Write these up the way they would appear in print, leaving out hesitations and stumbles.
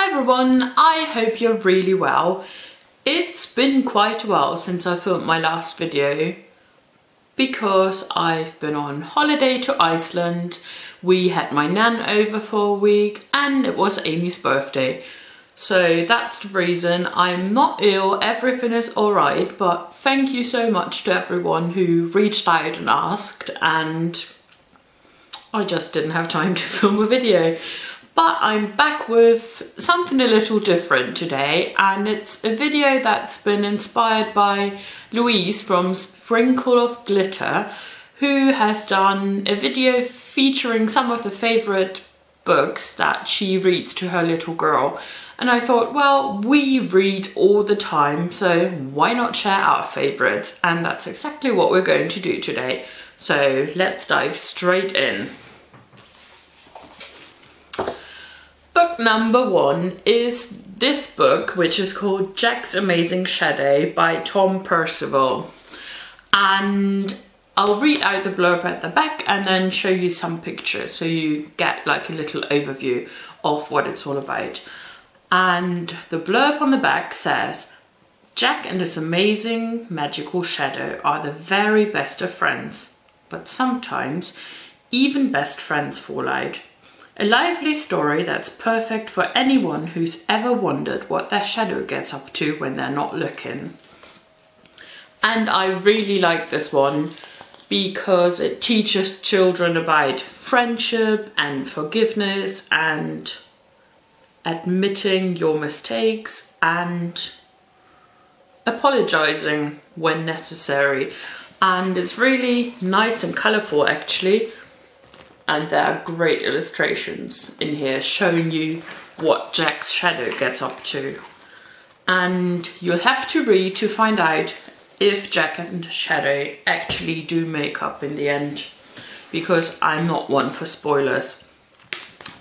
Hi everyone, I hope you're really well. It's been quite a while since I filmed my last video because I've been on holiday to Iceland. We had my nan over for a week and it was Amy's birthday. So that's the reason. I'm not ill, everything is alright, but thank you so much to everyone who reached out and asked, and I just didn't have time to film a video. But I'm back with something a little different today, and it's a video that's been inspired by Louise from Sprinkle of Glitter, who has done a video featuring some of the favourite books that she reads to her little girl. And I thought, well, we read all the time, so why not share our favourites? And that's exactly what we're going to do today. So let's dive straight in. Book number one is this book, which is called Jack's Amazing Shadow by Tom Percival. And I'll read out the blurb at the back and then show you some pictures so you get like a little overview of what it's all about. And the blurb on the back says, Jack and his amazing magical shadow are the very best of friends, but sometimes even best friends fall out. A lively story that's perfect for anyone who's ever wondered what their shadow gets up to when they're not looking. And I really like this one because it teaches children about friendship and forgiveness and admitting your mistakes and apologizing when necessary. And it's really nice and colorful actually. And there are great illustrations in here showing you what Jack's shadow gets up to. And you'll have to read to find out if Jack and Shadow actually do make up in the end, because I'm not one for spoilers.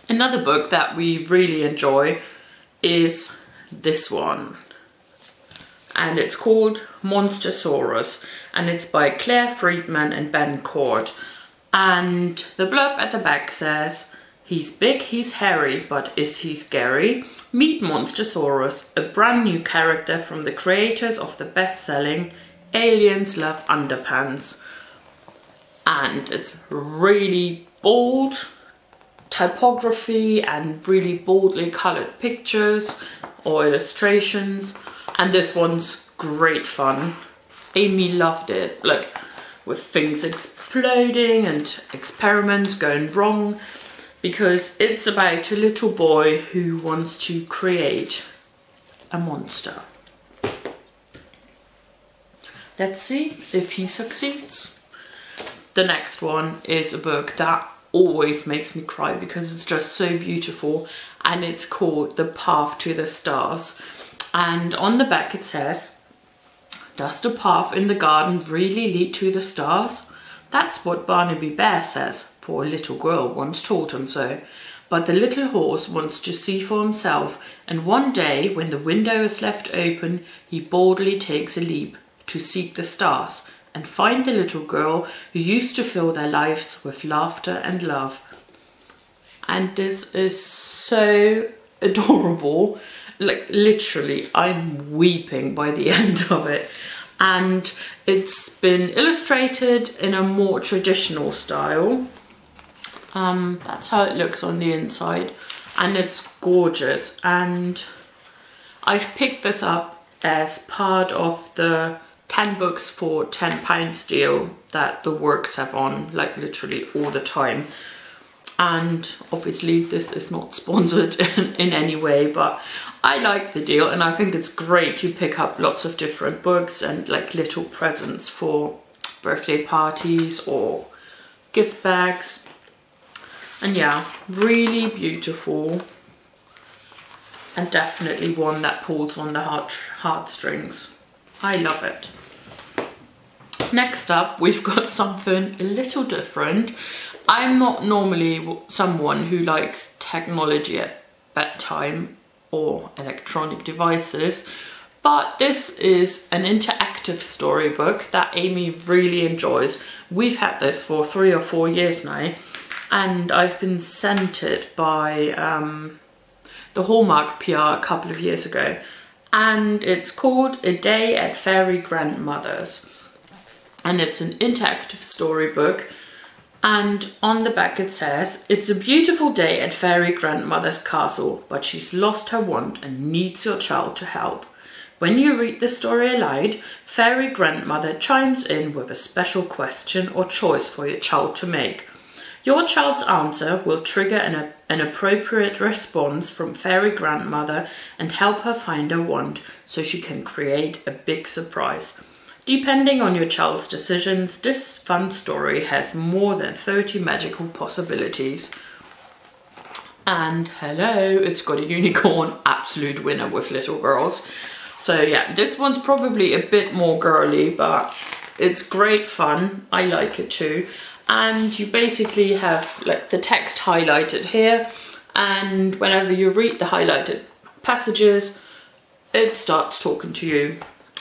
Another book that we really enjoy is this one. And it's called Monstersaurus, and it's by Claire Friedman and Ben Cord. And the blurb at the back says, he's big, he's hairy, but is he scary? Meet Monstersaurus, a brand new character from the creators of the best-selling Aliens Love Underpants. And it's really bold typography and really boldly colored pictures or illustrations. And this one's great fun. Amy loved it, like with things exploding and experiments going wrong, because it's about a little boy who wants to create a monster. Let's see if he succeeds. The next one is a book that always makes me cry because it's just so beautiful, and it's called The Path to the Stars. And on the back it says, does the path in the garden really lead to the stars? That's what Barnaby Bear says, for a little girl once told him so. But the little horse wants to see for himself, and one day, when the window is left open, he boldly takes a leap to seek the stars and find the little girl who used to fill their lives with laughter and love. And this is so adorable. Like literally, I'm weeping by the end of it. And it's been illustrated in a more traditional style. That's how it looks on the inside, and it's gorgeous. And I've picked this up as part of the 10 books for £10 deal that the works have on, like literally all the time. And obviously this is not sponsored in any way, but I like the deal, and I think it's great to pick up lots of different books and like little presents for birthday parties or gift bags. And yeah, really beautiful, and definitely one that pulls on the heartstrings. I love it. Next up, we've got something a little different. I'm not normally someone who likes technology at bedtime or electronic devices, but this is an interactive storybook that Amy really enjoys. We've had this for 3 or 4 years now, and I've been sent it by the Hallmark PR a couple of years ago. And it's called A Day at Fairy Grandmother's. And it's an interactive storybook. And on the back it says, it's a beautiful day at Fairy Grandmother's castle, but she's lost her wand and needs your child to help. When you read the story aloud, Fairy Grandmother chimes in with a special question or choice for your child to make. Your child's answer will trigger an appropriate response from Fairy Grandmother and help her find her wand so she can create a big surprise. Depending on your child's decisions, this fun story has more than 30 magical possibilities. And hello, it's got a unicorn, absolute winner with little girls. So yeah, this one's probably a bit more girly, but it's great fun. I like it too. And you basically have like the text highlighted here, and whenever you read the highlighted passages, it starts talking to you.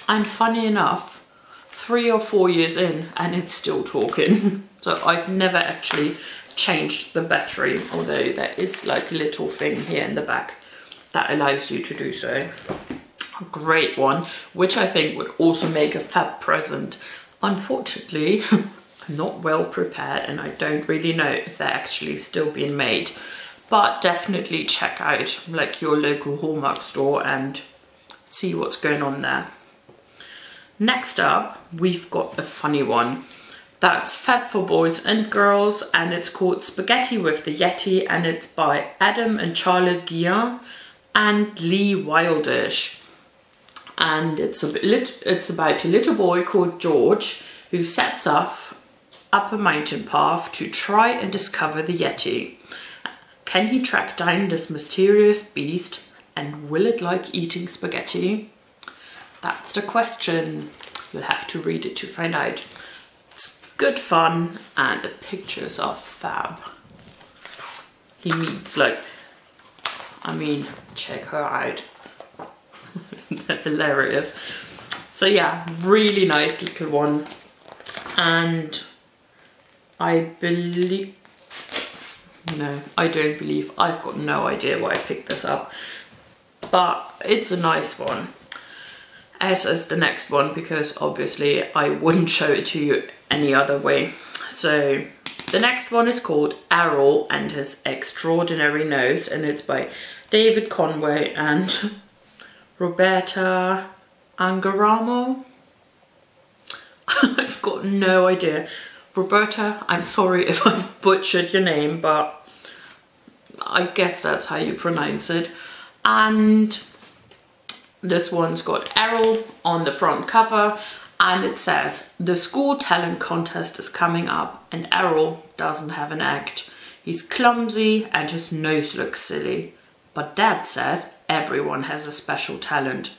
And funny enough, 3 or 4 years in and it's still talking. So I've never actually changed the battery, although there is like a little thing here in the back that allows you to do so. A great one, which I think would also make a fab present. Unfortunately, I'm not well prepared and I don't really know if they're actually still being made, but definitely check out like your local Hallmark store and see what's going on there. Next up, we've got a funny one that's fab for boys and girls, and it's called Spaghetti with the Yeti, and it's by Adam and Charlotte Guillen and Lee Wildish. And it's about a little boy called George who sets off up a mountain path to try and discover the Yeti. Can he track down this mysterious beast, and will it like eating spaghetti? That's the question. You'll have to read it to find out. It's good fun and the pictures are fab. He meets like, I mean, check her out. They're hilarious. So yeah, really nice little one. And I believe, no, I don't believe, I've got no idea why I picked this up, but it's a nice one. As is the next one, because obviously I wouldn't show it to you any other way. So the next one is called Errol and His Extraordinary Nose, and it's by David Conway and Roberta Angaramo. I've got no idea. Roberta, I'm sorry if I've butchered your name, but I guess that's how you pronounce it. And this one's got Errol on the front cover, and it says, the school talent contest is coming up and Errol doesn't have an act. He's clumsy and his nose looks silly, but Dad says everyone has a special talent.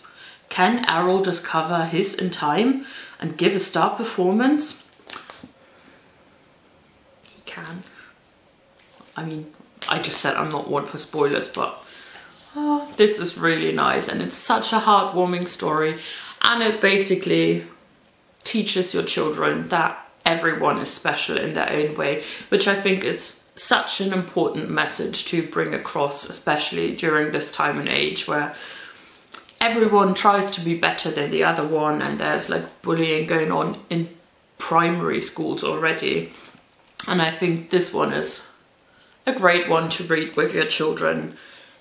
Can Errol discover his in time and give a star performance? He can. I mean, I just said I'm not one for spoilers, but this is really nice, and it's such a heartwarming story, and it basically teaches your children that everyone is special in their own way, which I think is such an important message to bring across, especially during this time and age where everyone tries to be better than the other one, and there's like bullying going on in primary schools already. And I think this one is a great one to read with your children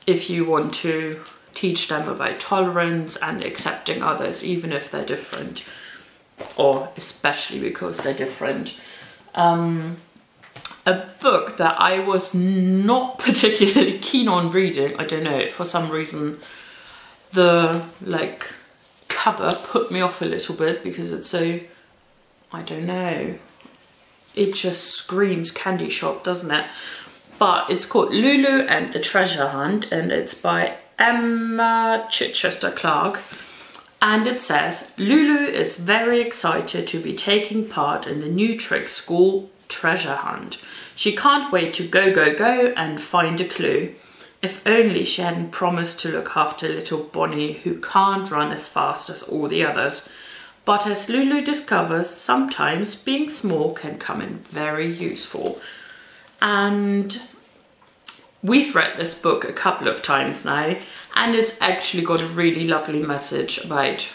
if you want to teach them about tolerance and accepting others, even if they're different, or especially because they're different. A book that I was not particularly keen on reading, I don't know, for some reason the like cover put me off a little bit because it's so, I don't know, it just screams candy shop, doesn't it? But it's called Lulu and the Treasure Hunt, and it's by Emma Chichester Clark. And it says, Lulu is very excited to be taking part in the new trick school treasure hunt. She can't wait to go and find a clue. If only she hadn't promised to look after little Bonnie, who can't run as fast as all the others. But as Lulu discovers, sometimes being small can come in very useful. And we've read this book a couple of times now, and it's actually got a really lovely message about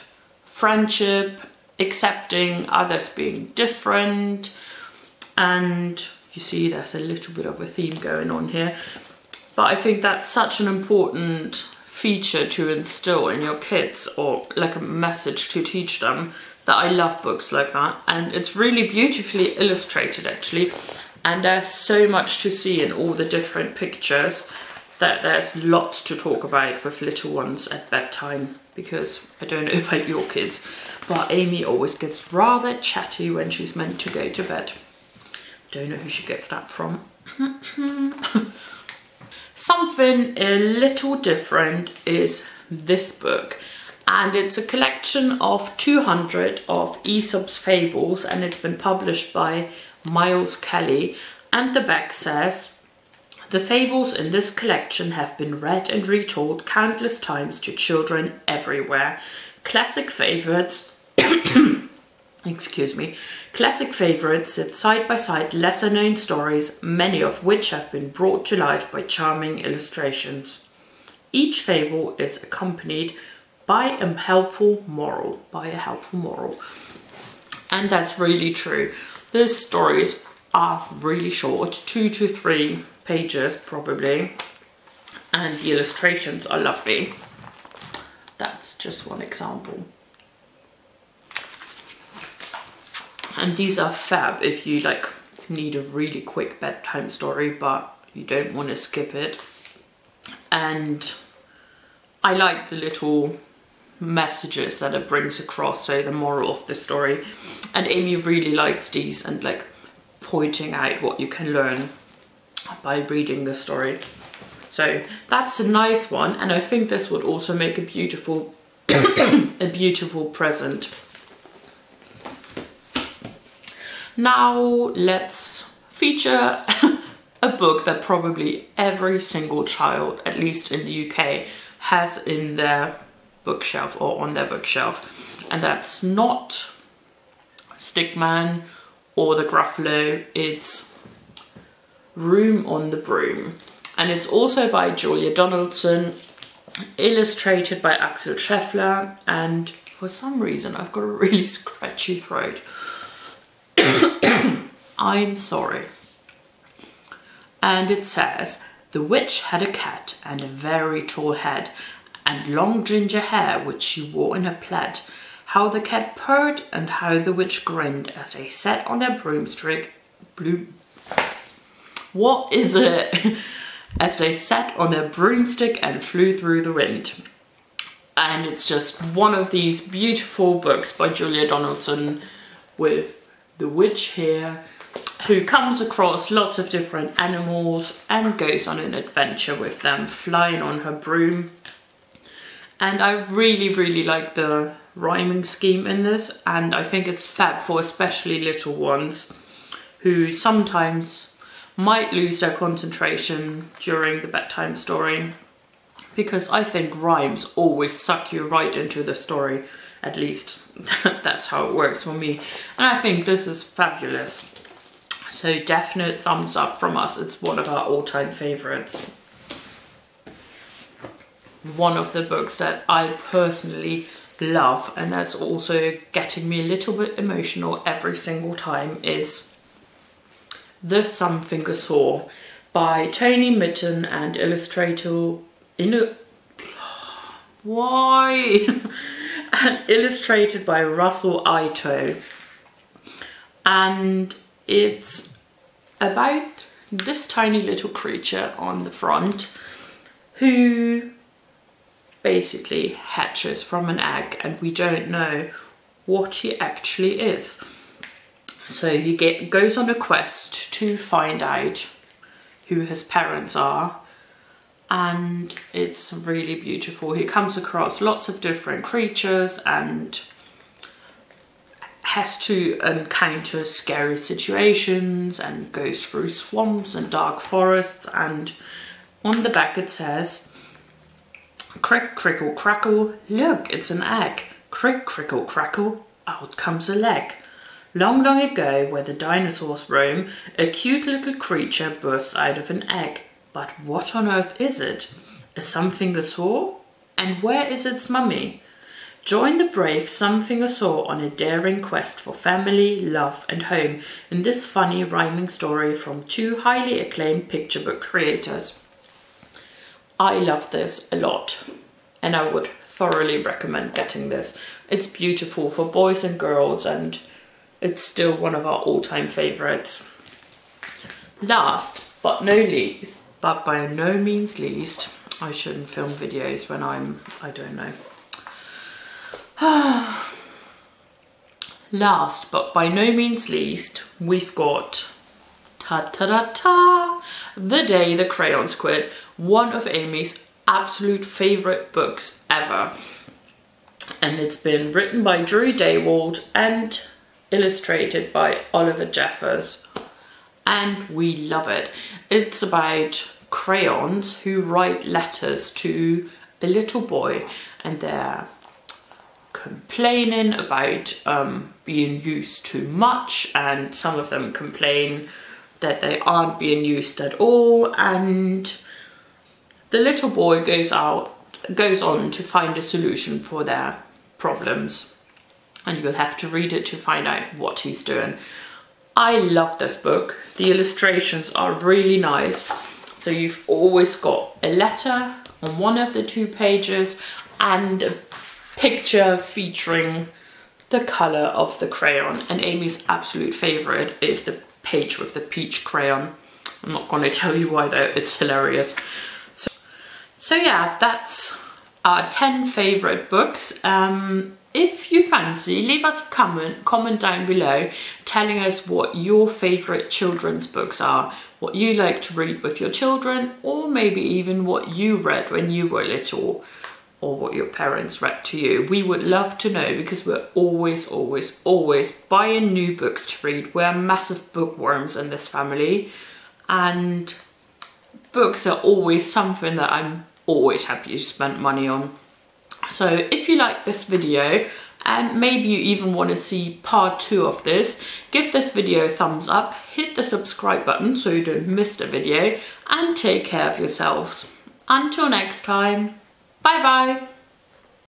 friendship, accepting others being different, and you see there's a little bit of a theme going on here. But I think that's such an important feature to instill in your kids, or like a message to teach them, that I love books like that. And it's really beautifully illustrated actually, and there's so much to see in all the different pictures that there's lots to talk about with little ones at bedtime, because I don't know about your kids, but Amy always gets rather chatty when she's meant to go to bed. Don't know who she gets that from. Something a little different is this book, and it's a collection of 200 of Aesop's fables, and it's been published by Miles Kelly. And the back says, the fables in this collection have been read and retold countless times to children everywhere. Classic favourites excuse me, classic favourites sit side by side lesser known stories, many of which have been brought to life by charming illustrations. Each fable is accompanied by a helpful moral, And that's really true. The stories are really short, 2 to 3 pages probably, and the illustrations are lovely. That's just one example. And these are fab if you like need a really quick bedtime story but you don't want to skip it. And I like the little messages that it brings across, so the moral of the story. And Amy really likes these, and like pointing out what you can learn by reading the story. So that's a nice one, and I think this would also make a beautiful a beautiful present. Now let's feature a book that probably every single child, at least in the UK, has in their bookshelf or on their bookshelf, and that's not Stickman or the Gruffalo, it's Room on the Broom. And it's also by Julia Donaldson, illustrated by Axel Scheffler, and for some reason I've got a really scratchy throat. I'm sorry. And it says, the witch had a cat and a very tall head and long ginger hair which she wore in her plaid. How the cat purred and how the witch grinned as they sat on their broomstick. What is it? As they sat on their broomstick and flew through the wind. And it's just one of these beautiful books by Julia Donaldson with the witch here, who comes across lots of different animals and goes on an adventure with them, flying on her broom. And I really like the rhyming scheme in this, and I think it's fab for especially little ones who sometimes might lose their concentration during the bedtime story, because I think rhymes always suck you right into the story. At least that's how it works for me, and I think this is fabulous. So definite thumbs up from us. It's one of our all-time favorites. One of the books that I personally love, and that's also getting me a little bit emotional every single time, is The Something Saw by Tony Mitten and illustrator and illustrated by Russell Ito. And it's about this tiny little creature on the front who basically hatches from an egg, and we don't know what he actually is. So he goes on a quest to find out who his parents are, and it's really beautiful. He comes across lots of different creatures and has to encounter scary situations and goes through swamps and dark forests. And on the back it says, crick, crickle, crackle, look, it's an egg. Crick, crickle, crackle, out comes a leg. Long, long ago, where the dinosaurs roam, a cute little creature bursts out of an egg. But what on earth is it? A Something-a-saw? And where is its mummy? Join the brave Something-a-saw on a daring quest for family, love and home in this funny rhyming story from two highly acclaimed picture book creators. I love this a lot and I would thoroughly recommend getting this. It's beautiful for boys and girls and it's still one of our all-time favourites. Last but by no means least, I shouldn't film videos when I don't know. Last but by no means least, we've got The Day the Crayons Quit, one of Amy's absolute favourite books ever. And it's been written by Drew Daywald and illustrated by Oliver Jeffers. And we love it. It's about crayons who write letters to a little boy and they're complaining about being used too much, and some of them complain that they aren't being used at all, and the little boy goes on to find a solution for their problems, and you'll have to read it to find out what he's doing. I love this book. The illustrations are really nice. So you've always got a letter on one of the two pages and a picture featuring the colour of the crayon. And Amy's absolute favourite is the page with the peach crayon. I'm not going to tell you why though, it's hilarious. So yeah, that's our 10 favourite books. If you fancy, leave us a comment down below telling us what your favourite children's books are, what you like to read with your children, or maybe even what you read when you were little, or what your parents read to you. We would love to know because we're always buying new books to read. We're massive bookworms in this family, and books are always something that I'm always happy to spend money on. So if you like this video and maybe you even want to see part 2 of this, give this video a thumbs up, hit the subscribe button so you don't miss the video, and take care of yourselves. Until next time, bye bye.